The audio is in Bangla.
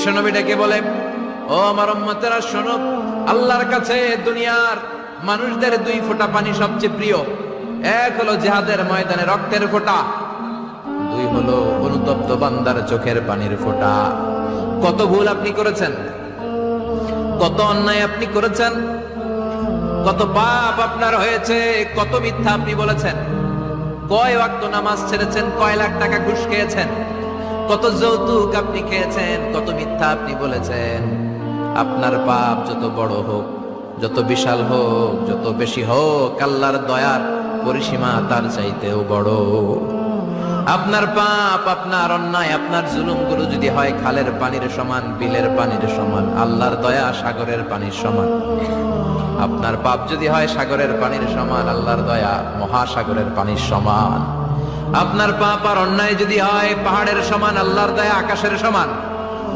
বিশ্বনবী ডেকে বলে, ও আমার উম্মতেরা শোনো, আল্লাহর কাছে দুনিয়ার মানুষদের দুই ফোঁটা পানি সবচেয়ে প্রিয়। এক হলো জিহাদের ময়দানে রক্তের ফোঁটা, দুই হলো অনুতপ্ত বান্দার চোখের পানির ফোঁটা। কত ভুল আপনি করেছেন, কত অন্যায় আপনি করেছেন, কত পাপ আপনার হয়েছে, কত মিথ্যা আপনি বলেছেন, কয় ওয়াক্ত নামাজ ছেড়েছেন, কয় লাখ টাকা ঘুষ খেয়েছেন, কত যৌতুক আপনি খেয়েছেন, কত মিথ্যা আপনি বলেছেন। আপনার পাপ যত বড় হোক, যত বিশাল হোক, যত বেশি হোক, আল্লাহর দয়ার পরিসীমা তার চাইতেও বড়। আপনার পাপ, আপনার অন্যায়, আপনার জুলুমগুলো যদি হয় খালের পানির সমান, বিলের পানির সমান, আল্লাহর দয়া সাগরের পানির সমান। আপনার পাপ যদি হয় সাগরের পানির সমান, আল্লাহর দয়া মহাসাগরের পানির সমান। আপনার পাপ আর অন্যায় যদি হয় পাহাড়ের সমান, আল্লাহর দয়া আকাশের সমান।